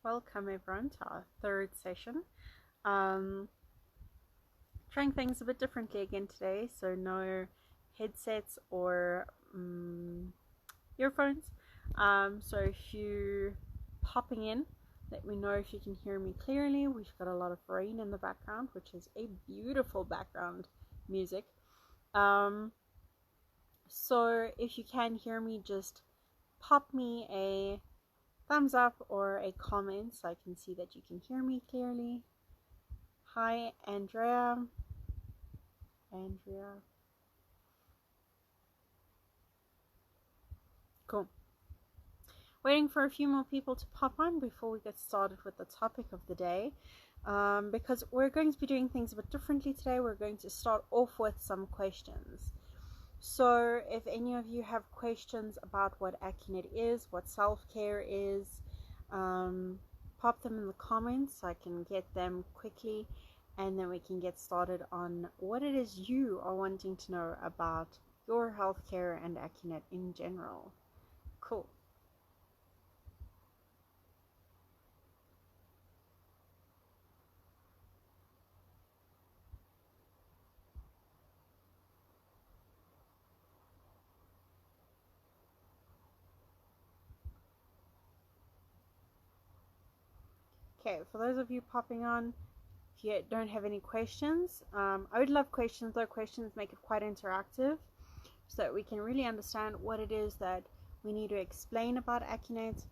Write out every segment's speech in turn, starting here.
Welcome everyone to our third session. Um, Trying things a bit differently again today, so no headsets or earphones. So if you popping in, let me know if you can hear me clearly. We've got a lot of rain in the background, which is a beautiful background music. So if you can hear me, just pop me a thumbs up or a comment so I can see that you can hear me clearly. Hi, Andrea. Cool. Waiting for a few more people to pop on before we get started with the topic of the day. Because we're going to be doing things a bit differently today. We're going to start off with some questions. So if any of you have questions about what Accunect is, what self-care is, pop them in the comments so I can get them quickly, and then we can get started on what it is you are wanting to know about your healthcare and Accunect in general. Cool. Okay, for those of you popping on, if you don't have any questions, I would love questions, though questions make it quite interactive so that we can really understand what it is that we need to explain about Accunect,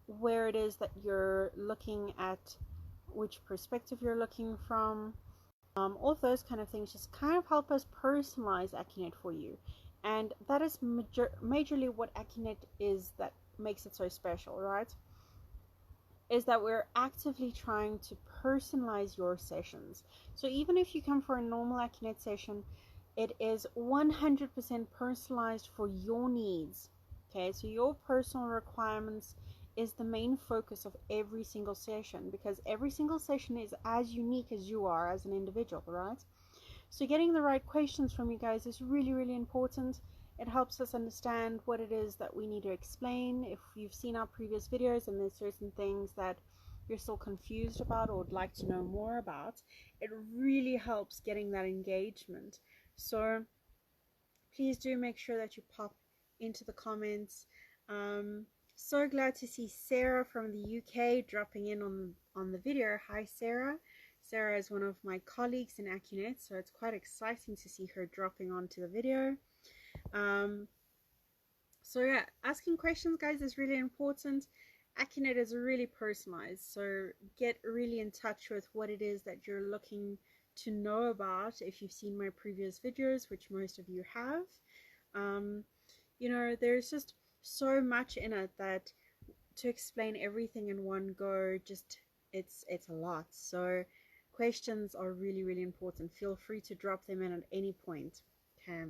where it is that you're looking at, which perspective you're looking from, all of those kind of things just kind of help us personalize Accunect for you. And that is majorly what Accunect is that makes it so special, right? Is that we're actively trying to personalize your sessions. So even if you come for a normal Accunect session, it is 100% personalized for your needs. Okay, so your personal requirements is the main focus of every single session, because every single session is as unique as you are as an individual, right? So getting the right questions from you guys is really, really important. It helps us understand what it is that we need to explain. If you've seen our previous videos and there's certain things that you're still confused about or would like to know more about, it really helps getting that engagement. So please do make sure that you pop into the comments. So glad to see Sarah from the UK dropping in on the video. Hi Sarah. Sarah is one of my colleagues in Accunect, so it's quite exciting to see her dropping onto the video. So yeah, asking questions, guys, is really important. Accunect is really personalized, so get really in touch with what it is that you're looking to know about. If you've seen my previous videos, which most of you have, you know, there's just so much in it that to explain everything in one go, just it's a lot. So questions are really, really important. Feel free to drop them in at any point. Okay.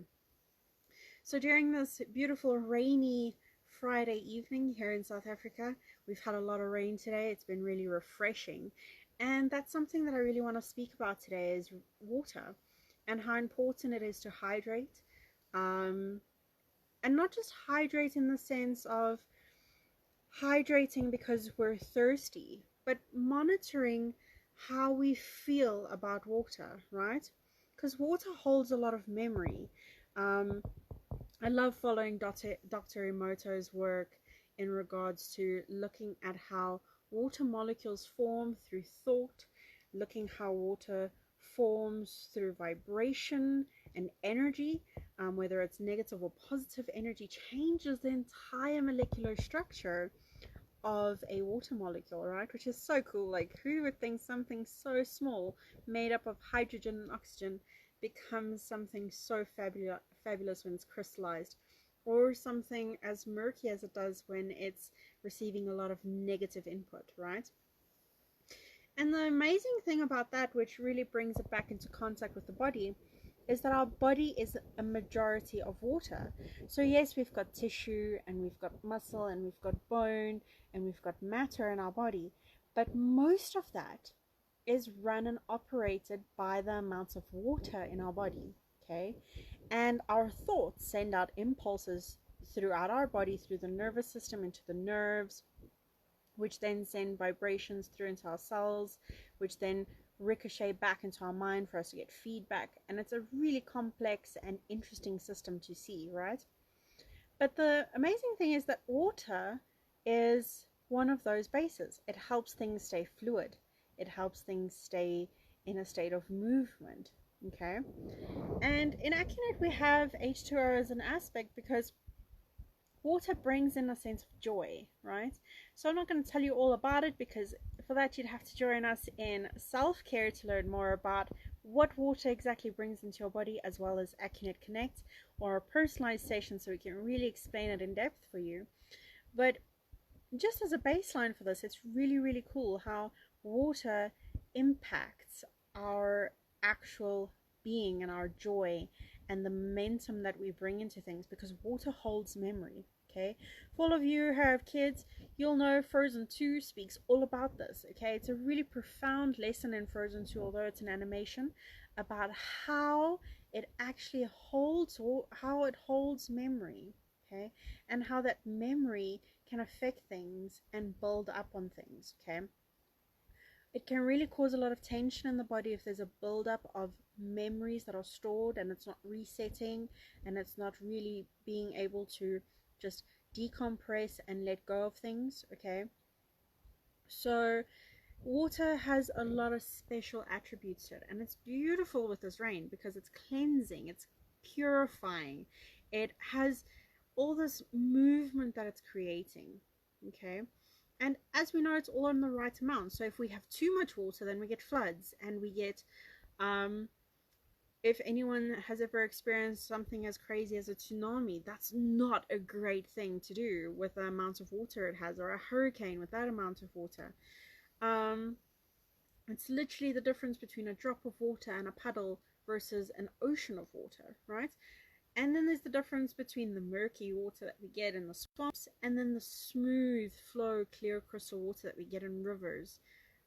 So during this beautiful rainy Friday evening here in South Africa, we've had a lot of rain today. It's been really refreshing. And that's something that I really want to speak about today is water and how important it is to hydrate. And not just hydrate in the sense of hydrating because we're thirsty, but monitoring how we feel about water, right? Because water holds a lot of memory. I love following Dr. Emoto's work in regards to looking at how water molecules form through thought, looking how water forms through vibration and energy, whether it's negative or positive energy, changes the entire molecular structure of a water molecule, right? Which is so cool. Like, who would think something so small made up of hydrogen and oxygen becomes something so fabulous when it's crystallized, or something as murky as it does when it's receiving a lot of negative input, right? And the amazing thing about that, which really brings it back into contact with the body, is that our body is a majority of water. So yes, we've got tissue and we've got muscle and we've got bone and we've got matter in our body, but most of that is run and operated by the amounts of water in our body. Okay, and our thoughts send out impulses throughout our body, through the nervous system, into the nerves, which then send vibrations through into our cells, which then ricochet back into our mind for us to get feedback. And it's a really complex and interesting system to see, right? But the amazing thing is that water is one of those bases. It helps things stay fluid. It helps things stay in a state of movement, okay? And in Accunect, we have H2O as an aspect because water brings in a sense of joy, right? So I'm not going to tell you all about it because for that you'd have to join us in SelfCare to learn more about what water exactly brings into your body, as well as Accunect Connect or a personalized session so we can really explain it in depth for you. But just as a baseline for this, it's really cool how water impacts our actual being and our joy and the momentum that we bring into things, because water holds memory. Okay, for all of you who have kids, you'll know Frozen 2 speaks all about this. Okay, it's a really profound lesson in Frozen 2, although it's an animation, about how it actually holds, how it holds memory. Okay, and how that memory can affect things and build up on things. Okay, it can really cause a lot of tension in the body if there's a buildup of memories that are stored and it's not resetting and it's not really being able to just decompress and let go of things. Okay, so water has a lot of special attributes to it, and it's beautiful with this rain because it's cleansing, it's purifying, it has all this movement that it's creating. Okay, and as we know, it's all in the right amount. So if we have too much water, then we get floods, and we get if anyone has ever experienced something as crazy as a tsunami, that's not a great thing to do with the amount of water it has, or a hurricane with that amount of water. It's literally the difference between a drop of water and a puddle versus an ocean of water, right? And then there's the difference between the murky water that we get in the swamps and then the smooth flow, clear crystal water that we get in rivers.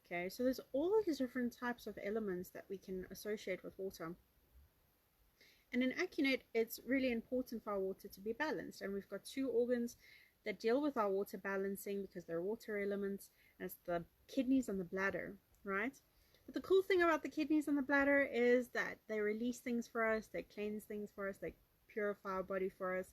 Okay, so there's all of these different types of elements that we can associate with water. And in Accunect, it's really important for our water to be balanced. And we've got two organs that deal with our water balancing because they're water elements, and it's the kidneys and the bladder, right? But the cool thing about the kidneys and the bladder is that they release things for us, they cleanse things for us, they purify our body for us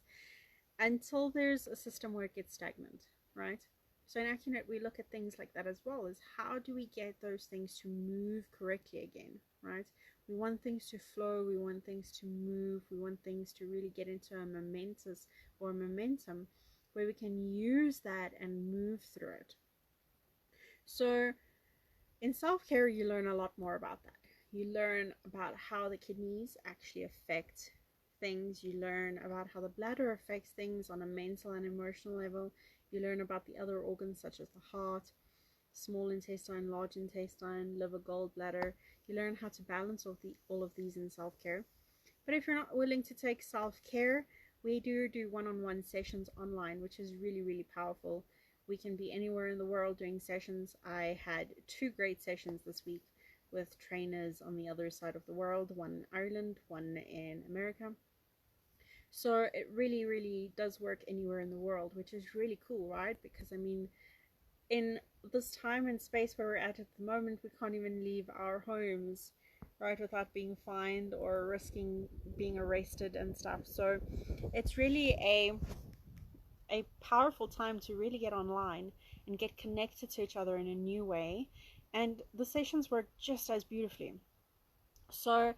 until there's a system where it gets stagnant, right? So in Accunect, we look at things like that as well, as how do we get those things to move correctly again, right? We want things to flow, we want things to move, we want things to really get into a momentous or momentum where we can use that and move through it. So in self-care, you learn a lot more about that. You learn about how the kidneys actually affect things. You learn about how the bladder affects things on a mental and emotional level. You learn about the other organs such as the heart, small intestine, large intestine, liver, gallbladder. You learn how to balance all of these in self-care. But if you're not willing to take self-care, we do one-on-one sessions online, which is really powerful. We can be anywhere in the world doing sessions. I had 2 great sessions this week with trainers on the other side of the world, one in Ireland, one in America. So it really does work anywhere in the world, which is really cool, right? Because I mean, in this time and space where we're at the moment, we can't even leave our homes, right, without being fined or risking being arrested and stuff. So it's really a powerful time to really get online and get connected to each other in a new way, and the sessions work just as beautifully. So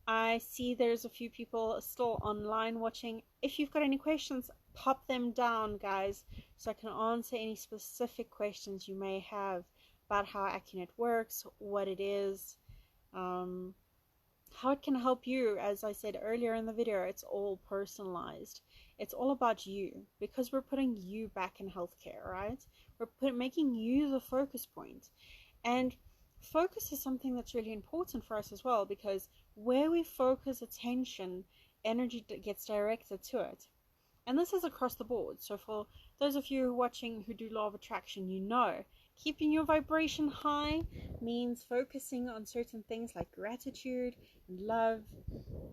I see there's a few people still online watching. If you've got any questions, pop them down, guys, so I can answer any specific questions you may have about how Accunect works, what it is, how it can help you. As I said earlier in the video, it's all personalized. It's all about you, because we're putting you back in healthcare, right? We're making you the focus point. And focus is something that's really important for us as well, because where we focus attention, energy gets directed to it. And this is across the board. So for those of you watching who do law of attraction, you know, keeping your vibration high means focusing on certain things like gratitude and love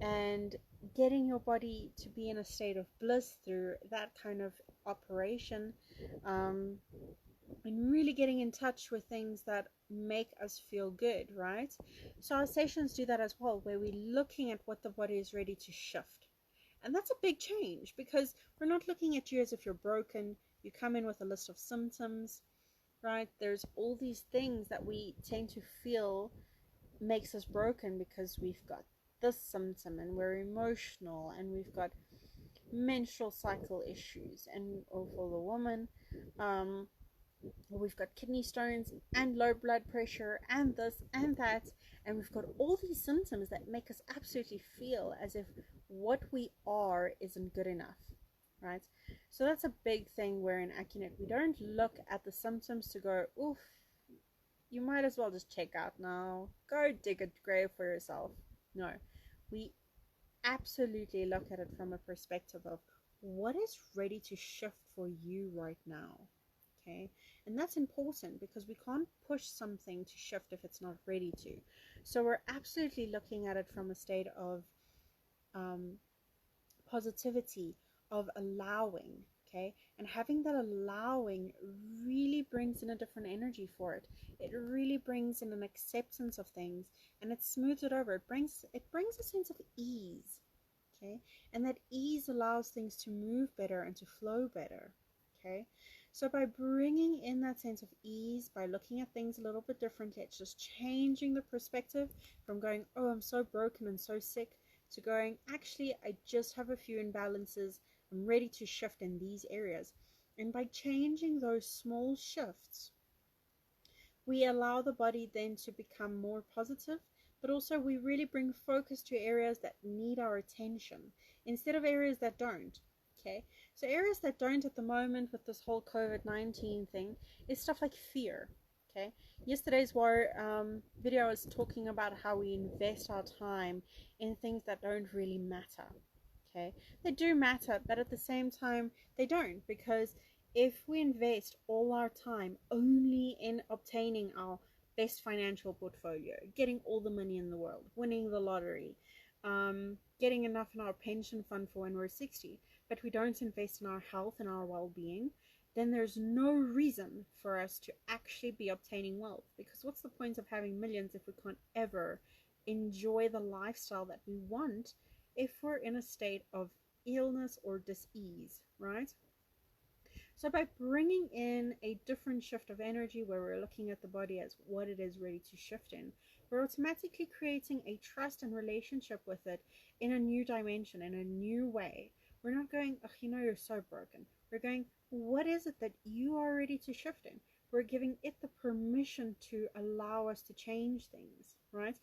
and getting your body to be in a state of bliss through that kind of operation, um, and really getting in touch with things that make us feel good, right? So our sessions do that as well, where we're looking at what the body is ready to shift. And that's a big change, because we're not looking at you as if you're broken. You come in with a list of symptoms, right? There's all these things that we tend to feel makes us broken, because we've got this symptom and we're emotional, and we've got menstrual cycle issues, and or for the woman, we've got kidney stones and low blood pressure and this and that, and we've got all these symptoms that make us absolutely feel as if what we are isn't good enough, right? So that's a big thing where in Accunect we don't look at the symptoms to go, oof, you might as well just check out now, go dig a grave for yourself. No, we absolutely look at it from a perspective of what is ready to shift for you right now. Okay, and that's important, because we can't push something to shift if it's not ready to. So we're absolutely looking at it from a state of positivity, of allowing. Okay, and having that allowing really brings in a different energy for it. It really brings in an acceptance of things, and it smooths it over. It brings a sense of ease. Okay, and that ease allows things to move better and to flow better. Okay, so by bringing in that sense of ease, by looking at things a little bit differently, it's just changing the perspective from going, oh, I'm so broken and so sick, to going, actually, I just have a few imbalances, I'm ready to shift in these areas. And by changing those small shifts, we allow the body then to become more positive, but also we really bring focus to areas that need our attention instead of areas that don't. Okay, so areas that don't at the moment with this whole COVID-19 thing is stuff like fear. Okay, yesterday's video is talking about how we invest our time in things that don't really matter. Okay, they do matter, but at the same time they don't, because if we invest all our time only in obtaining our best financial portfolio, getting all the money in the world, winning the lottery, getting enough in our pension fund for when we're 60, but we don't invest in our health and our well-being, then there's no reason for us to actually be obtaining wealth. Because what's the point of having millions if we can't ever enjoy the lifestyle that we want if we're in a state of illness or dis-ease, right? So by bringing in a different shift of energy, where we're looking at the body as what it is ready to shift in, we're automatically creating a trust and relationship with it in a new dimension, in a new way. We're not going, oh, you're so broken. We're going, what is it that you are ready to shift in? We're giving it the permission to allow us to change things, right?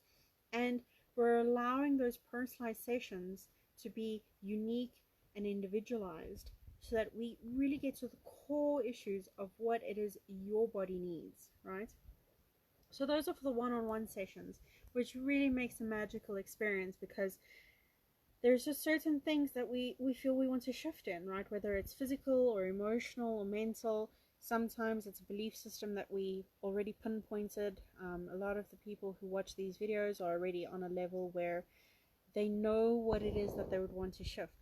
And we're allowing those personalized sessions to be unique and individualized, so that we really get to the core issues of what it is your body needs, right? So those are for the one-on-one sessions, which really makes a magical experience, because there's just certain things that we feel we want to shift in, right? Whether it's physical or emotional or mental. Sometimes it's a belief system that we already pinpointed. A lot of the people who watch these videos are already on a level where they know what it is that they would want to shift.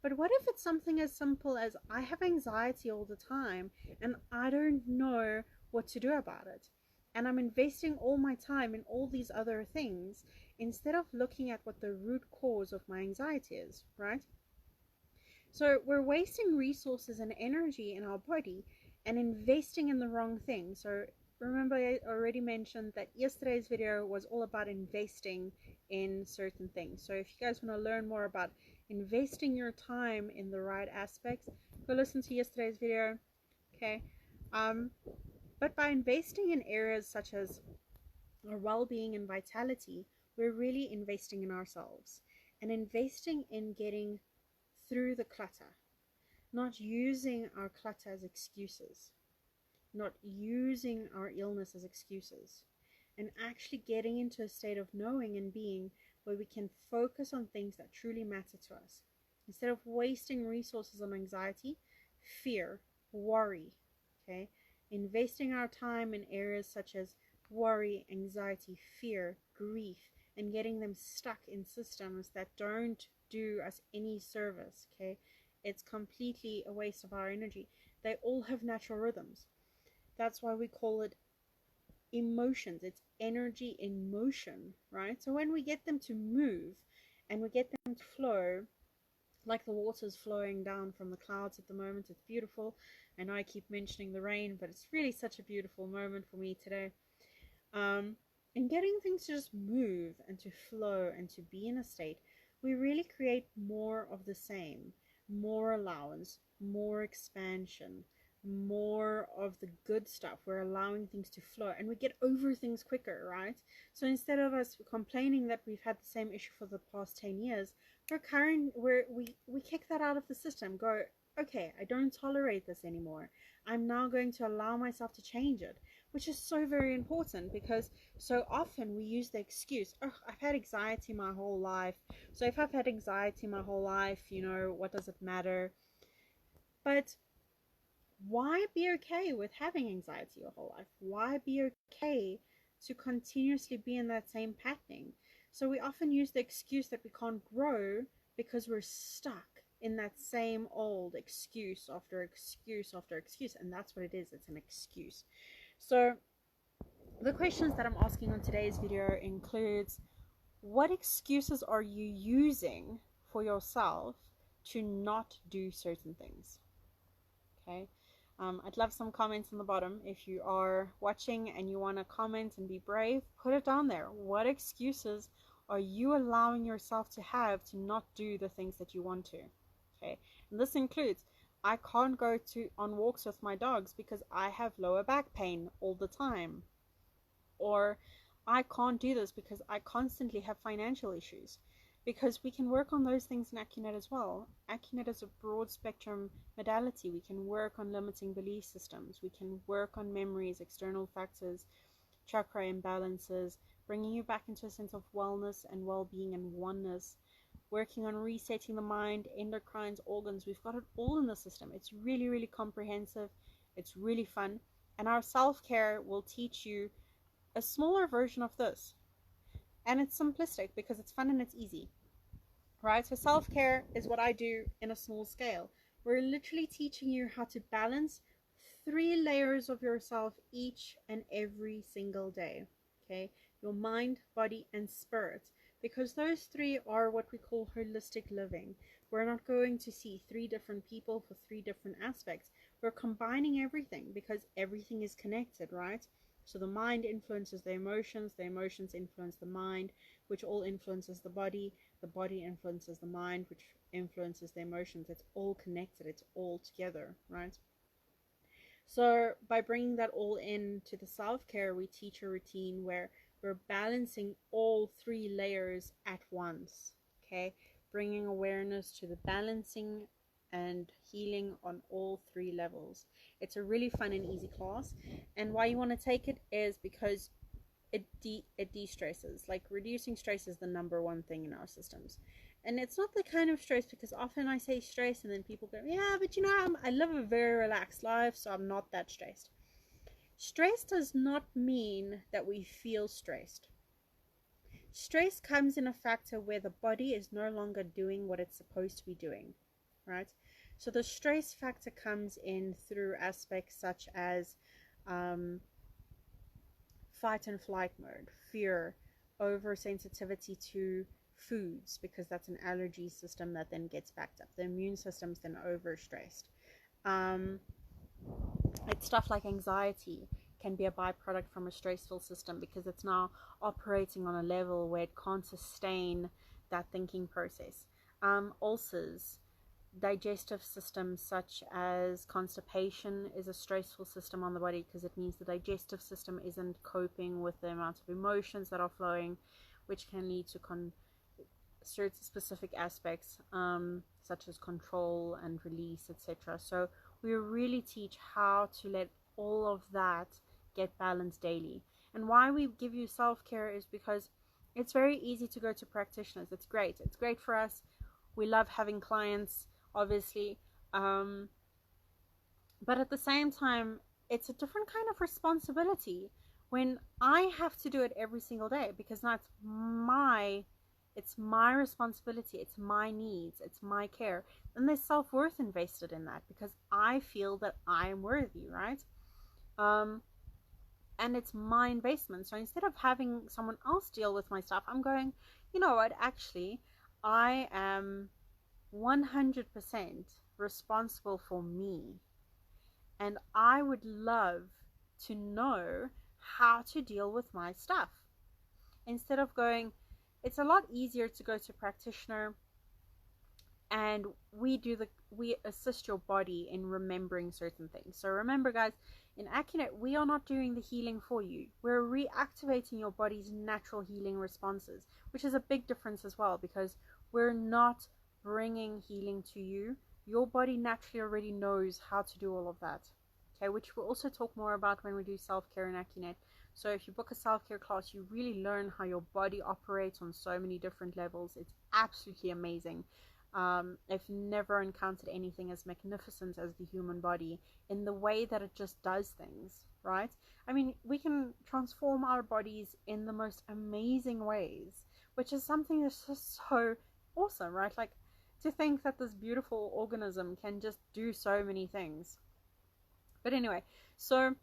But what if it's something as simple as, I have anxiety all the time and I don't know what to do about it, and I'm investing all my time in all these other things instead of looking at what the root cause of my anxiety is, right? So we're wasting resources and energy in our body and investing in the wrong thing. So remember, I already mentioned that yesterday's video was all about investing in certain things. So if you guys want to learn more about investing your time in the right aspects, go listen to yesterday's video. Okay, but by investing in areas such as our well-being and vitality, we're really investing in ourselves and investing in getting through the clutter, not using our clutter as excuses, not using our illness as excuses, and actually getting into a state of knowing and being where we can focus on things that truly matter to us instead of wasting resources on anxiety, fear, worry. Okay, investing our time in areas such as worry, anxiety, fear, grief, and getting them stuck in systems that don't do us any service, okay? It's completely a waste of our energy. They all have natural rhythms. That's why we call it emotions. It's energy in motion, right? So when we get them to move and we get them to flow, like the water's flowing down from the clouds at the moment, it's beautiful. I know I keep mentioning the rain, but it's really such a beautiful moment for me today. And getting things to just move and to flow and to be in a state, we really create more of the same, more allowance, more expansion, more of the good stuff. We're allowing things to flow and we get over things quicker, right? So instead of us complaining that we've had the same issue for the past 10 years, we kick that out of the system. Go, okay, I don't tolerate this anymore. I'm now going to allow myself to change it, which is so very important, because so often we use the excuse, oh, I've had anxiety my whole life. So if I've had anxiety my whole life, what does it matter? But why be okay with having anxiety your whole life? Why be okay to continuously be in that same patterning? So we often use the excuse that we can't grow because we're stuck in that same old excuse after excuse after excuse. And that's what it is. It's an excuse. So the questions that I'm asking on today's video includes, what excuses are you using for yourself to not do certain things? Okay. I'd love some comments on the bottom. If you are watching and you want to comment and be brave, put it down there. What excuses are you allowing yourself to have to not do the things that you want to? Okay. And this includes, I can't go on walks with my dogs because I have lower back pain all the time. Or I can't do this because I constantly have financial issues. Because we can work on those things in Accunect as well. Accunect is a broad spectrum modality. We can work on limiting belief systems. We can work on memories, external factors, chakra imbalances, bringing you back into a sense of wellness and well-being and oneness, working on resetting the mind, endocrines, organs. We've got it all in the system. It's really, really comprehensive. It's really fun. And our self-care will teach you a smaller version of this. And it's simplistic because it's fun and it's easy, right? So self-care is what I do in a small scale. We're literally teaching you how to balance 3 layers of yourself each and every single day, okay? Your mind, body, and spirit. Because those 3 are what we call holistic living. We're not going to see 3 different people for 3 different aspects. We're combining everything because everything is connected, right? So the mind influences the emotions influence the mind, which all influences the body influences the mind, which influences the emotions. It's all connected, it's all together, right? So by bringing that all into the self-care, we teach a routine where we're balancing all 3 layers at once, okay? Bringing awareness to the balancing and healing on all 3 levels. It's a really fun and easy class, and why you want to take it is because it de-stresses. Like, reducing stress is the #1 thing in our systems, and it's not the kind of stress, because often I say stress and then people go, yeah, but I live a very relaxed life, so I'm not that stressed. Stress does not mean that we feel stressed. Stress comes in a factor where the body is no longer doing what it's supposed to be doing, right? So the stress factor comes in through aspects such as fight and flight mode, fear, oversensitivity to foods, because that's an allergy system that then gets backed up. The immune system's then overstressed. It's stuff like anxiety can be a byproduct from a stressful system, because it's now operating on a level where it can't sustain that thinking process. Ulcers, digestive systems such as constipation is a stressful system on the body, because it means the digestive system isn't coping with the amount of emotions that are flowing, which can lead to certain specific aspects such as control and release, etc. So we really teach how to let all of that get balanced daily. And why we give you self-care is because it's very easy to go to practitioners. It's great for us. We love having clients, obviously, but at the same time, it's a different kind of responsibility when I have to do it every single day, because that's my It's my responsibility. It's my needs. It's my care. And there's self-worth invested in that because I feel that I am worthy, right? And it's my investment. So instead of having someone else deal with my stuff, I'm going, you know what, actually, I am 100% responsible for me. And I would love to know how to deal with my stuff. Instead of going, it's a lot easier to go to a practitioner and we assist your body in remembering certain things. So remember, guys, in Accunect, we are not doing the healing for you. We're reactivating your body's natural healing responses, which is a big difference as well, because we're not bringing healing to you. Your body naturally already knows how to do all of that. Okay, which we'll also talk more about when we do self-care in Accunect. So if you book a self-care class, you really learn how your body operates on so many different levels. It's absolutely amazing. I've never encountered anything as magnificent as the human body in the way that it just does things, right? I mean, we can transform our bodies in the most amazing ways, which is something that's just so awesome, right? Like, to think that this beautiful organism can just do so many things. But anyway, so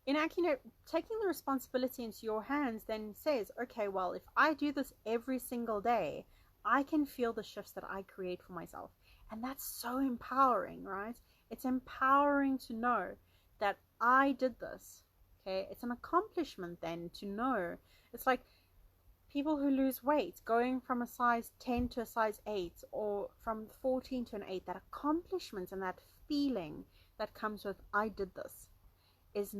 in Accunect, taking the responsibility into your hands then says, okay, well, if I do this every single day, I can feel the shifts that I create for myself. And that's so empowering, right? It's empowering to know that I did this. Okay, it's an accomplishment then to know. It's like people who lose weight, going from a size 10 to a size 8, or from 14 to an 8, that accomplishment and that feeling that comes with I did this is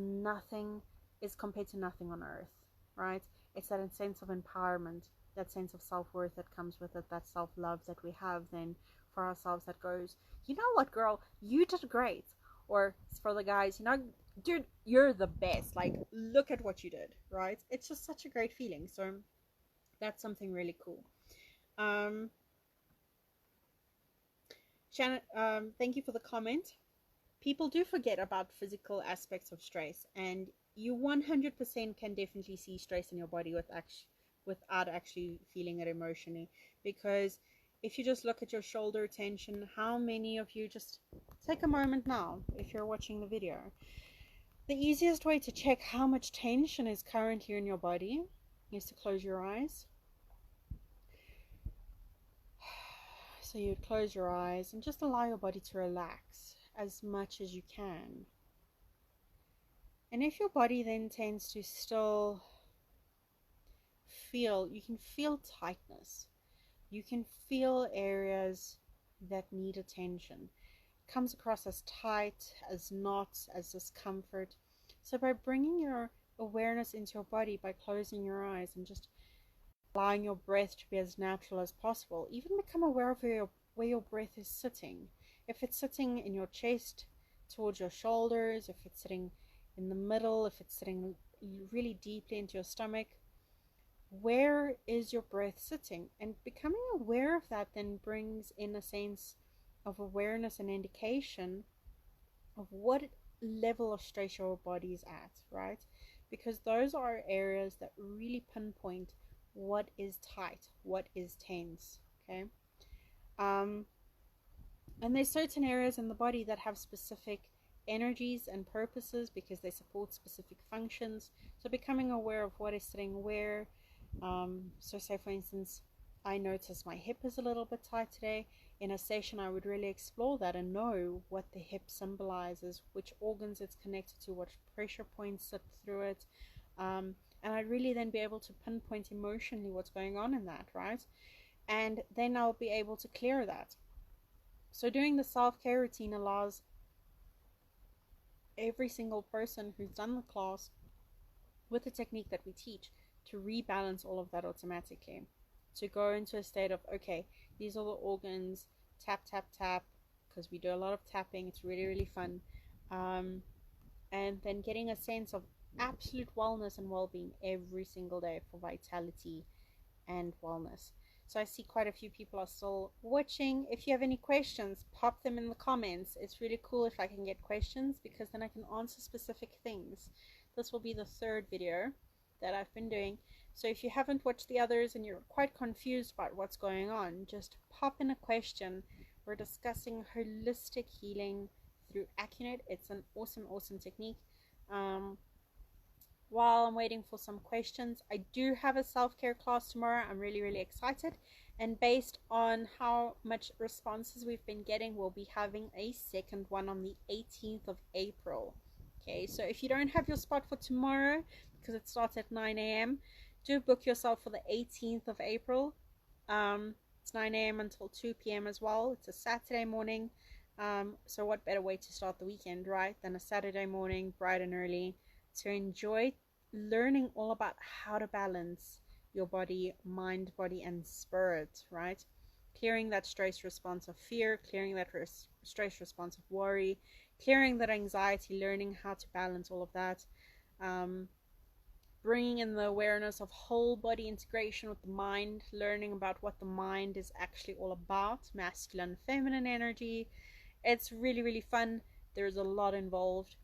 compared to nothing on earth, right? It's that sense of empowerment, that sense of self-worth that comes with it, that self-love that we have then for ourselves that goes, you know what, girl, you did great. Or for the guys, you know, dude, you're the best, like, look at what you did, right? It's just such a great feeling. So that's something really cool. Shannon, thank you for the comment. People do forget about physical aspects of stress, and you 100% can definitely see stress in your body without actually feeling it emotionally. Because if you just look at your shoulder tension, how many of you, just take a moment now, if you're watching the video, the easiest way to check how much tension is currently in your body is to close your eyes. So you'd close your eyes and just allow your body to relax as much as you can. And if your body then tends to still feel, you can feel tightness, you can feel areas that need attention. It comes across as tight, as knots, as discomfort. So by bringing your awareness into your body, by closing your eyes and just allowing your breath to be as natural as possible, even become aware of where your breath is sitting. If it's sitting in your chest towards your shoulders, if it's sitting in the middle, if it's sitting really deeply into your stomach, where is your breath sitting? And becoming aware of that then brings in a sense of awareness and indication of what level of stress your body is at, right? Because those are areas that really pinpoint what is tight, what is tense, okay? And there's certain areas in the body that have specific energies and purposes because they support specific functions. So becoming aware of what is sitting where. So say for instance, I notice my hip is a little bit tight today. In a session, I would really explore that and know what the hip symbolizes, which organs it's connected to, what pressure points sit through it. And I'd really then be able to pinpoint emotionally what's going on in that, right? And then I'll be able to clear that. So doing the self-care routine allows every single person who's done the class with the technique that we teach to rebalance all of that automatically. To go into a state of, okay, these are the organs, tap, tap, tap, because we do a lot of tapping. It's really, really fun. And then getting a sense of absolute wellness and well-being every single day for vitality and wellness. So I see quite a few people are still watching. If you have any questions, pop them in the comments. It's really cool if I can get questions because then I can answer specific things. This will be the third video that I've been doing. So if you haven't watched the others and you're quite confused about what's going on, just pop in a question. We're discussing holistic healing through Accunect. It's an awesome technique. While I'm waiting for some questions, I do have a self-care class tomorrow. I'm really excited, and based on how much responses we've been getting, we'll be having a second one on the 18th of April. Okay, so if you don't have your spot for tomorrow because it starts at 9 a.m., do book yourself for the 18th of April. It's 9 a.m. until 2 p.m. as well. It's a Saturday morning, so what better way to start the weekend, right, than a Saturday morning bright and early to enjoy learning all about how to balance your body, mind, body, and spirit, right? Clearing that stress response of fear, clearing that stress response of worry, clearing that anxiety, learning how to balance all of that, bringing in the awareness of whole body integration with the mind, learning about what the mind is actually all about, masculine, feminine energy. It's really fun. There's a lot involved.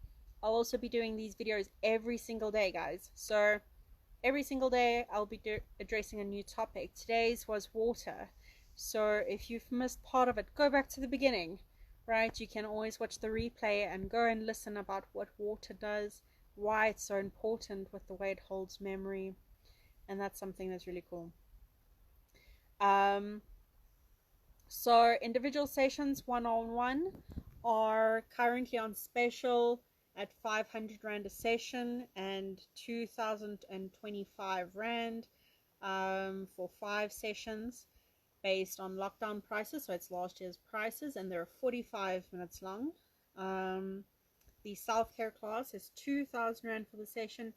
I'll also be doing these videos every single day, guys. So every single day I'll be addressing a new topic. Today's was water. So if you've missed part of it, go back to the beginning, right? You can always watch the replay and go and listen about what water does, why it's so important with the way it holds memory. And that's something that's really cool. So individual sessions one-on-one are currently on special at 500 Rand a session and 2,025 Rand for 5 sessions based on lockdown prices. So it's last year's prices, and they're 45 minutes long. The self-care class is 2,000 Rand for the session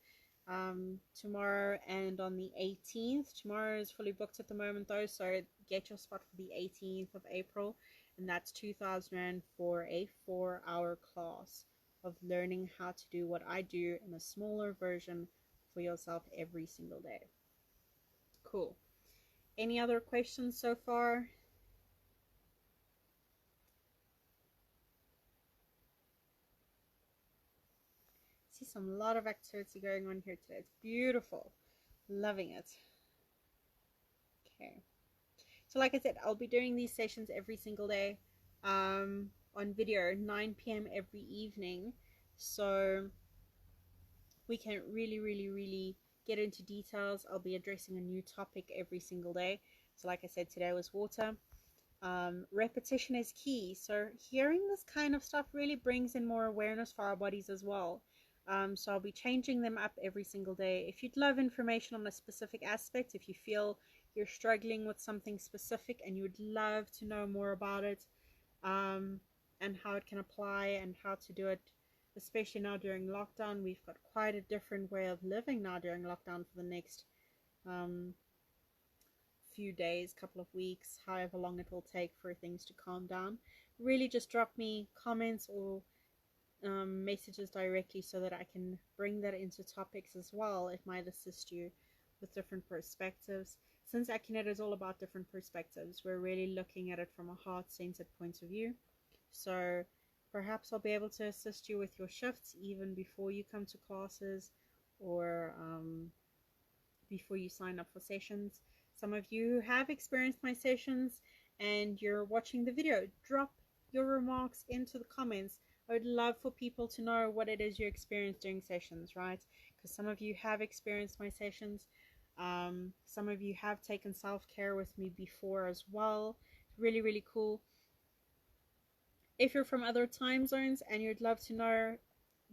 tomorrow and on the 18th. Tomorrow is fully booked at the moment though, so get your spot for the 18th of April, and that's 2,000 Rand for a 4-hour class of learning how to do what I do in a smaller version for yourself every single day. Cool. Any other questions so far? See some lot of activity going on here today. It's beautiful. Loving it. Okay. So like I said, I'll be doing these sessions every single day on video, 9 p.m. every evening. So we can really get into details. I'll be addressing a new topic every single day. So like I said, today was water. Repetition is key. So hearing this kind of stuff really brings in more awareness for our bodies as well. So I'll be changing them up every single day. If you'd love information on a specific aspect, if you feel you're struggling with something specific and you would love to know more about it, and how it can apply and how to do it, especially now during lockdown. We've got quite a different way of living now during lockdown for the next few days, couple of weeks, however long it will take for things to calm down. Really just drop me comments or messages directly so that I can bring that into topics as well. It might assist you with different perspectives. Since Accunect is all about different perspectives, we're really looking at it from a heart-centered point of view. So perhaps I'll be able to assist you with your shifts even before you come to classes, or before you sign up for sessions. Some of you who have experienced my sessions and you're watching the video, drop your remarks into the comments. I would love for people to know what it is you experience during sessions, right? Because some of you have experienced my sessions. Some of you have taken self-care with me before as well. Really cool. If you're from other time zones and you'd love to know,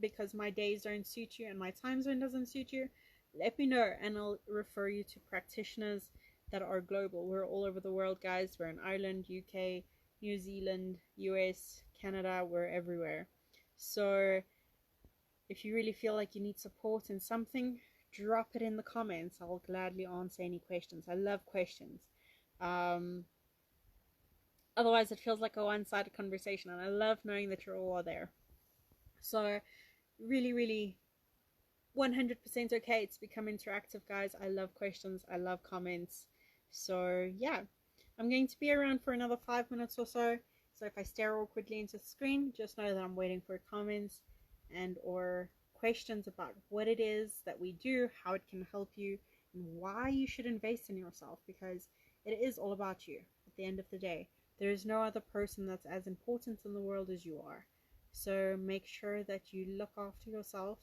because my days don't suit you and my time zone doesn't suit you, let me know and I'll refer you to practitioners that are global. We're all over the world, guys. We're in Ireland, UK, New Zealand, US, Canada. We're everywhere. So if you really feel like you need support in something, drop it in the comments. I'll gladly answer any questions. I love questions. Otherwise it feels like a one-sided conversation, and I love knowing that you're all there. So really 100% okay to become interactive, guys. I love questions. I love comments. So yeah, I'm going to be around for another 5 minutes or so. So if I stare awkwardly into the screen, just know that I'm waiting for comments and or questions about what it is that we do, how it can help you and why you should invest in yourself, because it is all about you at the end of the day. There is no other person that's as important in the world as you are. So make sure that you look after yourself,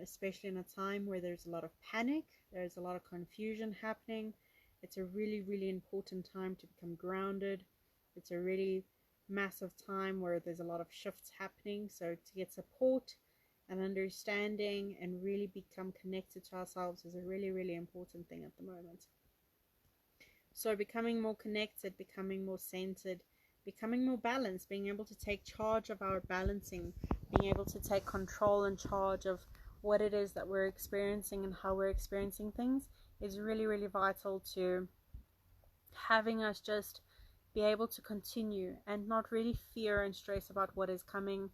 especially in a time where there's a lot of panic, there's a lot of confusion happening. It's a really, really important time to become grounded. It's a really massive time where there's a lot of shifts happening. So to get support and understanding and really become connected to ourselves is a really, really important thing at the moment. So becoming more connected, becoming more centered, becoming more balanced, being able to take charge of our balancing, being able to take control and charge of what it is that we're experiencing and how we're experiencing things is really, really vital to having us just be able to continue and not really fear and stress about what is coming,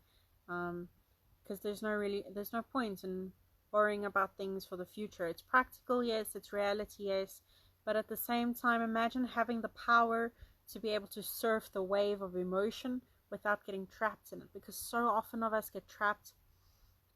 because there's no point in worrying about things for the future. It's practical, yes, it's reality, yes, but at the same time, imagine having the power to be able to surf the wave of emotion without getting trapped in it, because so often of us get trapped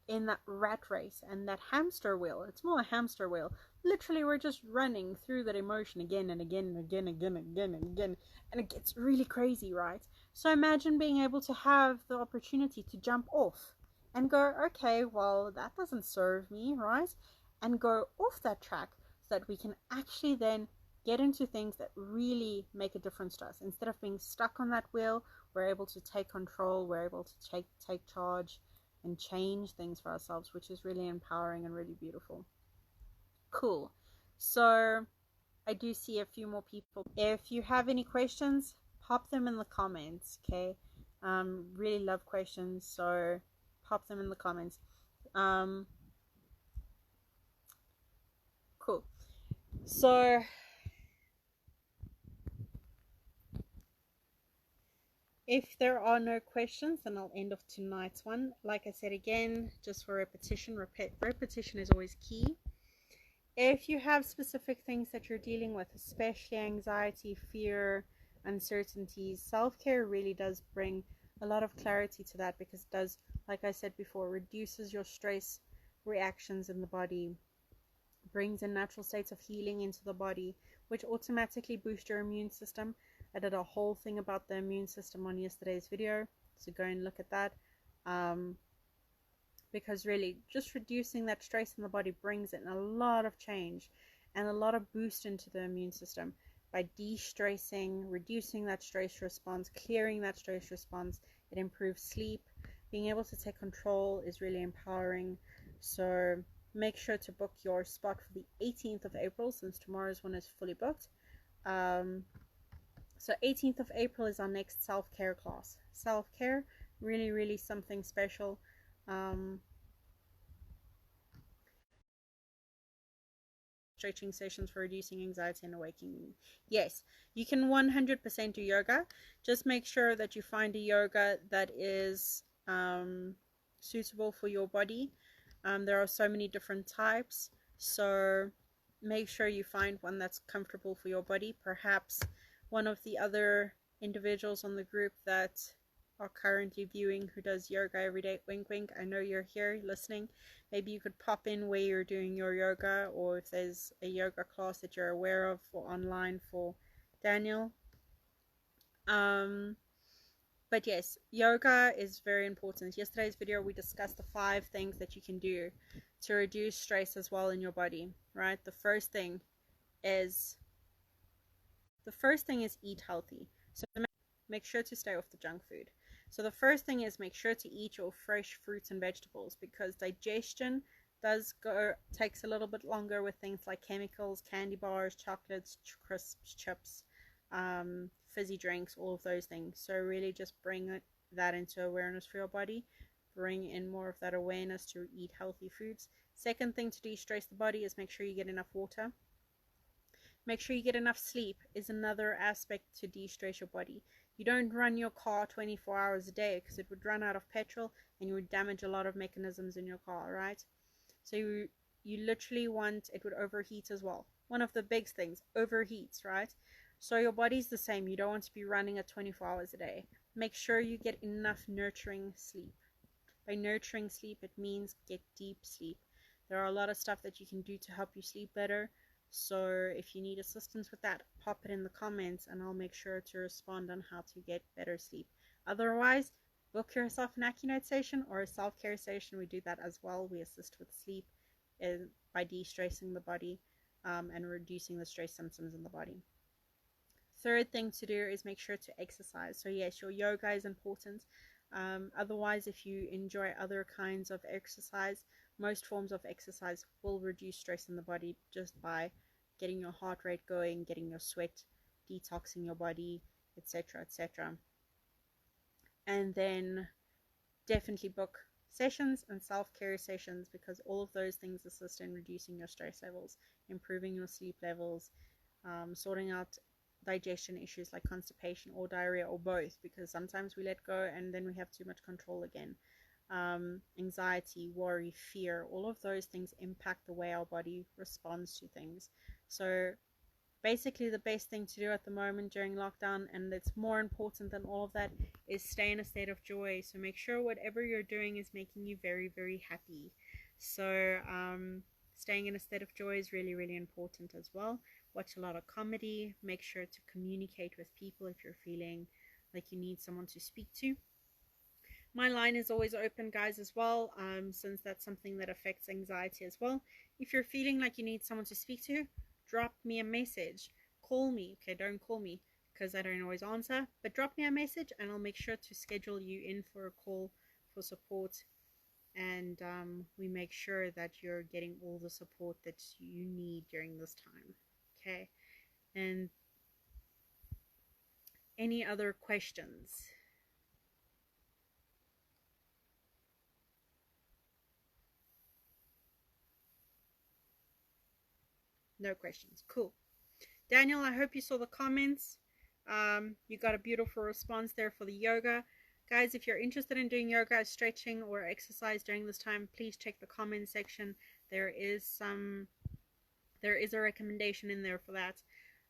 in that rat race and that hamster wheel. It's more a hamster wheel. Literally, we're just running through that emotion again and again and again and again and again and again, and it gets really crazy, right? So imagine being able to have the opportunity to jump off and go, okay, well, that doesn't serve me, right? And go off that track so that we can actually then get into things that really make a difference to us. Instead of being stuck on that wheel, we're able to take control, we're able to take charge and change things for ourselves, which is really empowering and really beautiful. Cool. So I do see a few more people. If you have any questions, pop them in the comments, okay? Really love questions, so pop them in the comments. Cool. So if there are no questions, then I'll end off tonight's one. Like I said again, just for repetition, repetition is always key. If you have specific things that you're dealing with, especially anxiety, fear, uncertainties, self-care really does bring a lot of clarity to that, because it does, like I said before, reduces your stress reactions in the body, brings in natural states of healing into the body, which automatically boost your immune system. I did a whole thing about the immune system on yesterday's video, so go and look at that. Because really, just reducing that stress in the body brings in a lot of change and a lot of boost into the immune system. By de-stressing, reducing that stress response, clearing that stress response, it improves sleep. Being able to take control is really empowering. So make sure to book your spot for the 18th of April, since tomorrow's one is fully booked. So 18th of April is our next self-care class. Self-care, really, really something special. Stretching sessions for reducing anxiety and awakening. Yes, you can 100% do yoga. Just make sure that you find a yoga that is suitable for your body. There are so many different types, so make sure you find one that's comfortable for your body. Perhaps one of the other individuals on the group that are currently viewing who does yoga every day, wink wink, I know you're here listening, maybe you could pop in where you're doing your yoga, or if there's a yoga class that you're aware of for online for Daniel. But yes, yoga is very important. Yesterday's video we discussed the 5 things that you can do to reduce stress as well in your body, right? The first thing is eat healthy. So make sure to stay off the junk food. So the first thing is make sure to eat your fresh fruits and vegetables, because digestion takes a little bit longer with things like chemicals, candy bars, chocolates, crisps, chips, fizzy drinks, all of those things. So really just bring that into awareness for your body. Bring in more of that awareness to eat healthy foods. Second thing to de-stress the body is make sure you get enough water. Make sure you get enough sleep is another aspect to de-stress your body. You don't run your car 24 hours a day, because it would run out of petrol and you would damage a lot of mechanisms in your car, right? So you literally it would overheat as well. One of the big things, overheats, right? So your body's the same. You don't want to be running at 24 hours a day. Make sure you get enough nurturing sleep. By nurturing sleep, it means get deep sleep. There are a lot of stuff that you can do to help you sleep better. So if you need assistance with that, pop it in the comments and I'll make sure to respond on how to get better sleep. Otherwise, book yourself an Accunect session or a self-care session. We do that as well. We assist with sleep by de-stressing the body and reducing the stress symptoms in the body. Third thing to do is make sure to exercise. So yes, your yoga is important. Otherwise, if you enjoy other kinds of exercise, most forms of exercise will reduce stress in the body just by getting your heart rate going, getting your sweat, detoxing your body, etc., etc. And then definitely book sessions and self-care sessions, because all of those things assist in reducing your stress levels, improving your sleep levels, sorting out digestion issues like constipation or diarrhea or both, because sometimes we let go and then we have too much control again. Anxiety, worry, fear, all of those things impact the way our body responds to things. So basically the best thing to do at the moment during lockdown, and it's more important than all of that, is stay in a state of joy. So make sure whatever you're doing is making you very, very happy. So staying in a state of joy is really, really important as well. Watch a lot of comedy. Make sure to communicate with people if you're feeling like you need someone to speak to. My line is always open, guys, as well, since that's something that affects anxiety as well. If you're feeling like you need someone to speak to, drop me a message. Call me. Okay, don't call me because I don't always answer, but drop me a message and I'll make sure to schedule you in for a call for support, and we make sure that you're getting all the support that you need during this time. Okay, and any other questions? No questions. Cool. Daniel, I hope you saw the comments. You got a beautiful response there for the yoga. Guys, if you're interested in doing yoga, stretching, or exercise during this time, please check the comment section. There is a recommendation in there for that,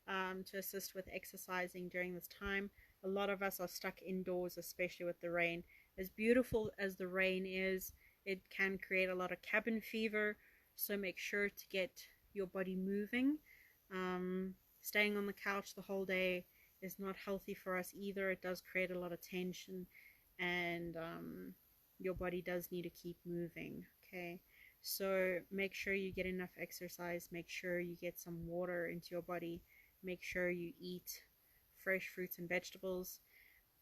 to assist with exercising during this time. A lot of us are stuck indoors, especially with the rain. As beautiful as the rain is, it can create a lot of cabin fever, so make sure to get your body moving. Staying on the couch the whole day is not healthy for us either. It does create a lot of tension, and your body does need to keep moving. Okay, so make sure you get enough exercise. Make sure you get some water into your body. Make sure you eat fresh fruits and vegetables.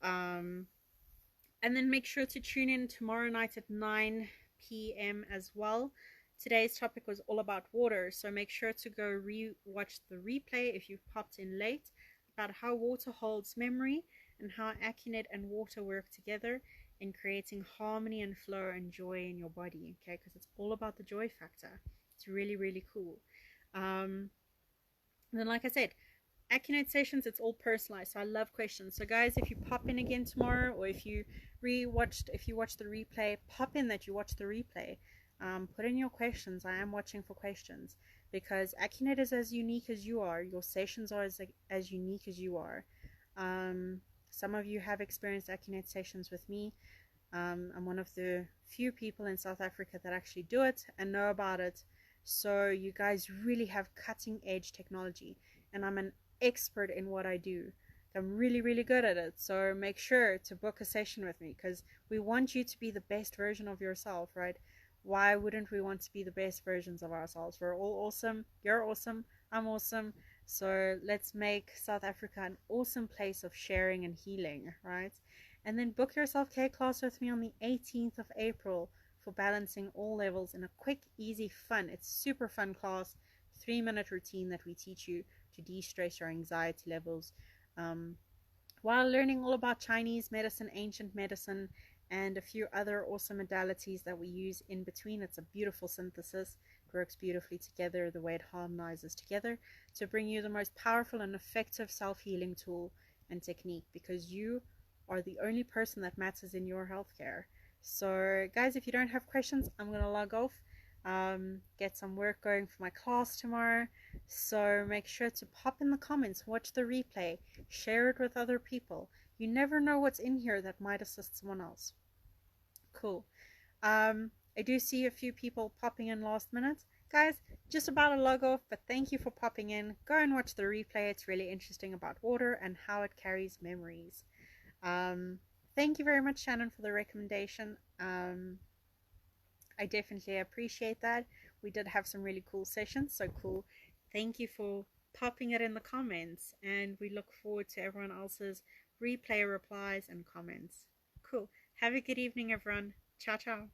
And then make sure to tune in tomorrow night at 9 p.m. as well. Today's topic was all about water, so make sure to go re-watch the replay if you've popped in late, about how water holds memory and how Accunect and water work together in creating harmony and flow and joy in your body, okay, because it's all about the joy factor. It's really, really cool. And then, like I said, Accunect sessions, it's all personalized, so I love questions. So guys, if you pop in again tomorrow, or if you watch the replay, pop in that you watch the replay. Put in your questions. I am watching for questions, because Accunect is as unique as you are. Your sessions are as unique as you are. Some of you have experienced Accunect sessions with me. I'm one of the few people in South Africa that actually do it and know about it. So you guys really have cutting edge technology, and I'm an expert in what I do. I'm really, really good at it. So make sure to book a session with me, because we want you to be the best version of yourself, right? Why wouldn't we want to be the best versions of ourselves? We're all awesome. You're awesome. I'm awesome. So let's make South Africa an awesome place of sharing and healing, right? And then book your self-care class with me on the 18th of April for balancing all levels in a quick, easy, fun. It's super fun class, 3-minute routine that we teach you to de-stress your anxiety levels, while learning all about Chinese medicine, ancient medicine, and a few other awesome modalities that we use in between. It's a beautiful synthesis. It works beautifully together, the way it harmonizes together to bring you the most powerful and effective self-healing tool and technique, because you are the only person that matters in your healthcare. So guys, if you don't have questions, I'm going to log off, get some work going for my class tomorrow. So make sure to pop in the comments, watch the replay, share it with other people. You never know what's in here that might assist someone else. Cool. I do see a few people popping in last minute. Guys, just about a log off, but thank you for popping in. Go and watch the replay. It's really interesting about water and how it carries memories. Thank you very much, Shannon, for the recommendation. I definitely appreciate that. We did have some really cool sessions, so cool. Thank you for popping it in the comments, and we look forward to everyone else's replay replies and comments. Cool. Have a good evening, everyone. Ciao, ciao.